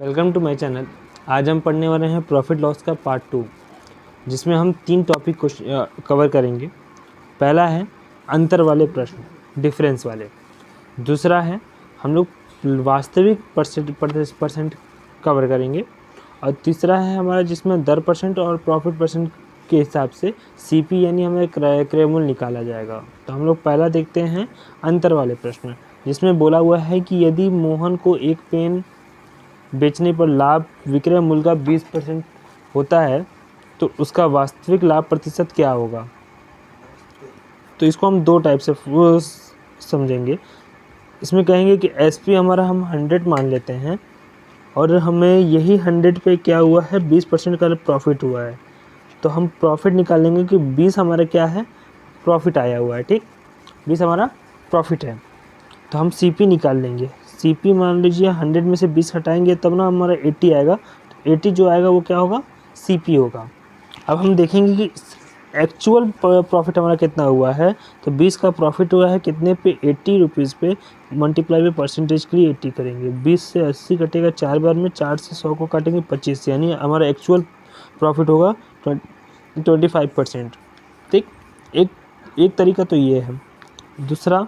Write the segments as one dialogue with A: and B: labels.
A: Welcome to my channel. आज हम पढ़ने वाले हैं प्रॉफिट लॉस का पार्ट 2, जिसमें हम 3 टॉपिक को कवर करेंगे। पहला है अंतर वाले प्रश्न, डिफरेंस वाले। दूसरा है हम लोग वास्तविक परसेंट कवर करेंगे। और तीसरा है हमारा जिसमें दर परसेंट और प्रॉफिट परसेंट के हिसाब से सीपी यानी हमें क्रय मूल्य निकाला जाएगा। तो हम लोग पहला देखते हैं अंतर वाले प्रश्न, जिसमें बोला हुआ है कि यदि मोहन को एक पेन बेचने पर लाभ विक्रय मूल्य का 20% होता है तो उसका वास्तविक लाभ प्रतिशत क्या होगा। तो इसको हम 2 टाइप से समझेंगे। इसमें कहेंगे कि एसपी हमारा हम 100 मान लेते हैं और हमें यही 100 पे क्या हुआ है, 20% का प्रॉफिट हुआ है। तो हम प्रॉफिट निकालेंगे कि 20 हमारा क्या है, प्रॉफिट आया हुआ है। ठीक, 20 हमारा प्रॉफिट है। तो हम सीपी निकाल लेंगे। सीपी मान लीजिए 100 में से 20 हटाएंगे तब ना हमारा 80 आएगा। तो 80 जो आएगा वो क्या होगा, सीपी होगा। अब हम देखेंगे कि एक्चुअल प्रॉफिट हमारा कितना हुआ है। तो 20 का प्रॉफिट हुआ है कितने पे, 80 रुपीज़ पे। मल्टीप्लाई में परसेंटेज के लिए 80 करेंगे। 20 से 80 कटेगा 4 बार में, 4 से 100 को काटेंगे 25, यानी हमारा एक्चुअल प्रॉफिट होगा 25%। ठीक, एक तरीका तो ये है। दूसरा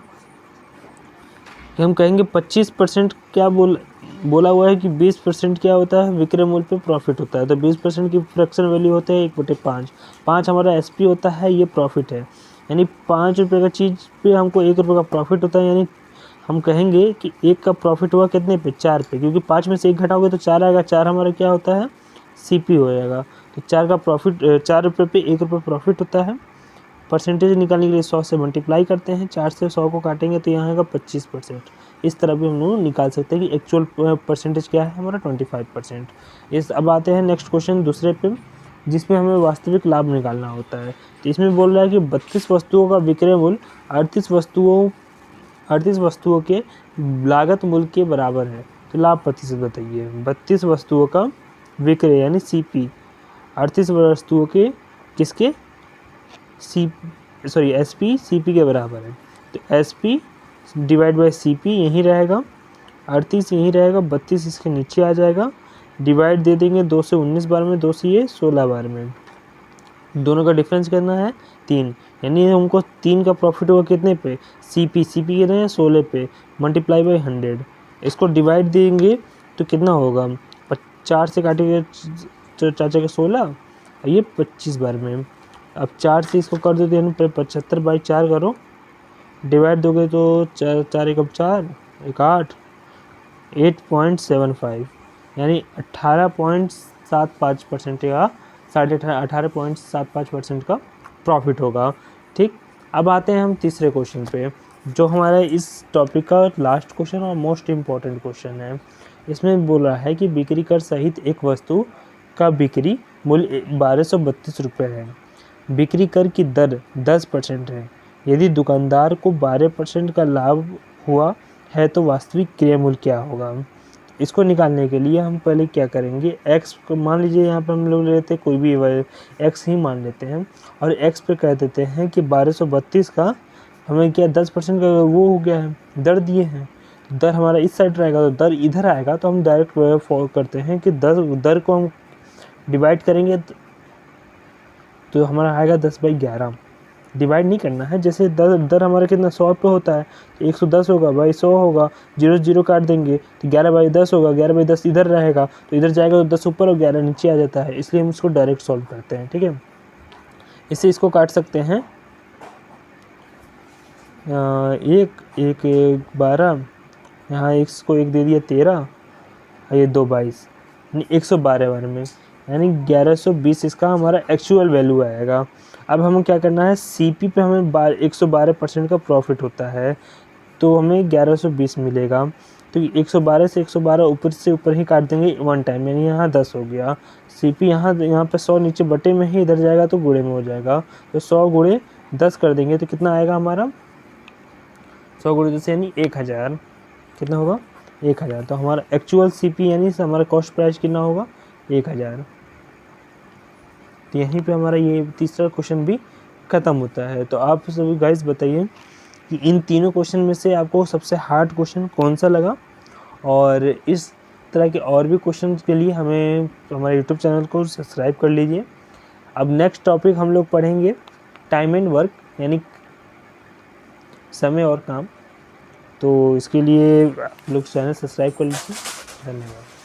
A: कि हम कहेंगे 25% क्या बोला हुआ है कि 20% क्या होता है, विक्रय मूल्य पे प्रॉफिट होता है। तो 20% की फ्रैक्शन वैल्यू होता है 1/5। 5 हमारा एसपी होता है, ये प्रॉफिट है। यानी 5 रुपये का चीज़ पे हमको 1 रुपये का प्रॉफिट होता है। यानी हम कहेंगे कि 1 का प्रॉफिट हुआ कितने पे, 4 पे, क्योंकि 5 में से 1 घटाओगे तो 4 आएगा। 4 हमारा क्या होता है, सीपी हो जाएगा। तो 4 का प्रॉफिट, 4 रुपये पे 1 रुपये प्रॉफिट होता है। परसेंटेज निकालने के लिए 100 से मल्टीप्लाई करते हैं, 4 से 100 को काटेंगे तो यहाँ आएगा 25%। इस तरह भी हम लोग निकाल सकते हैं कि एक्चुअल परसेंटेज क्या है हमारा, 25%। अब आते हैं नेक्स्ट क्वेश्चन दूसरे पे, जिसमें हमें वास्तविक लाभ निकालना होता है। तो इसमें बोल रहा है कि 32 वस्तुओं का विक्रय मूल्य 38 वस्तुओं के लागत मूल्य के बराबर है। तो लाभ प्रतिशत बताइए। 32 वस्तुओं का विक्रय यानी सीपी 38 वस्तुओं के किसके, एसपी सीपी के बराबर है। तो एसपी डिवाइड बाय सीपी यहीं रहेगा, 38 यहीं रहेगा, 32 इसके नीचे आ जाएगा। डिवाइड दे देंगे 2 से 19 बार में, 2 से ये 16 बार में। दोनों का डिफरेंस करना है 3, यानी हमको 3 का प्रॉफिट होगा कितने पे, सीपी कितने हैं, 16 पे, मल्टीप्लाई बाई 100। इसको डिवाइड देंगे तो कितना होगा, 4 से काटेंगे 4 के 16, ये 25 बार में। अब 4 से इसको कर देते हैं 75/4 करो, डिवाइड दोगे तो 4 एक 4 एक 8, 8.75 यानी 18.75% का 18.75% का प्रॉफिट होगा। ठीक, अब आते हैं हम तीसरे क्वेश्चन पे, जो हमारा इस टॉपिक का लास्ट क्वेश्चन और मोस्ट इम्पॉर्टेंट क्वेश्चन है। इसमें बोल रहा है कि बिक्री कर सहित एक वस्तु का बिक्री मूल्य 1232 रुपये है। बिक्री कर की दर 10% है। यदि दुकानदार को 12% का लाभ हुआ है तो वास्तविक क्रय मूल्य क्या होगा। इसको निकालने के लिए हम पहले क्या करेंगे, x को मान लीजिए, यहाँ पर हम लोग लेते हैं कोई भी x ही मान लेते हैं, और x पे कह देते हैं कि 1232 का हमें क्या 10% का वो हो गया है, दर दिए हैं। दर हमारा इस साइड रहेगा तो दर इधर आएगा। तो हम डायरेक्ट फॉलो करते हैं कि दर को हम डिवाइड करेंगे तो हमारा आएगा 10/11। डिवाइड नहीं करना है, जैसे दर हमारा कितना 100 पे होता है तो 110 होगा बाई 100 होगा, 0 काट देंगे तो 11/10 होगा। 11/10 इधर रहेगा तो इधर जाएगा तो 10 ऊपर और 11 नीचे आ जाता है, इसलिए हम इसको डायरेक्ट सॉल्व करते हैं। ठीक है, इससे इसको काट सकते हैं, 12, यहाँ इसको 1 दे दिया 13, ये 2 22, यानी 112 बार में, यानी 1120 इसका हमारा एक्चुअल वैल्यू आएगा। अब हमें क्या करना है, सीपी पे हमें 112% का प्रॉफिट होता है तो हमें 1120 मिलेगा। तो 112 से 112 ऊपर से ऊपर ही काट देंगे 1 टाइम, यानी यहाँ 10 हो गया। सीपी यहाँ पे 100 नीचे बटे में ही इधर जाएगा तो गुणे में हो जाएगा। तो 100 गुणे 10 कर देंगे तो कितना आएगा हमारा, 100 गुणे 10 यानी 1000। कितना होगा, 1000। तो हमारा एक्चुअल सीपी यानी हमारा कॉस्ट प्राइस कितना होगा, 1000। तो यहीं पे हमारा ये तीसरा क्वेश्चन भी ख़त्म होता है। तो आप सभी गाइस बताइए कि इन तीनों क्वेश्चन में से आपको सबसे हार्ड क्वेश्चन कौन सा लगा, और इस तरह के और भी क्वेश्चन के लिए हमें हमारे यूट्यूब चैनल को सब्सक्राइब कर लीजिए। अब नेक्स्ट टॉपिक हम लोग पढ़ेंगे टाइम एंड वर्क, यानी समय और काम। तो इसके लिए आप लोग चैनल सब्सक्राइब कर लीजिए। धन्यवाद।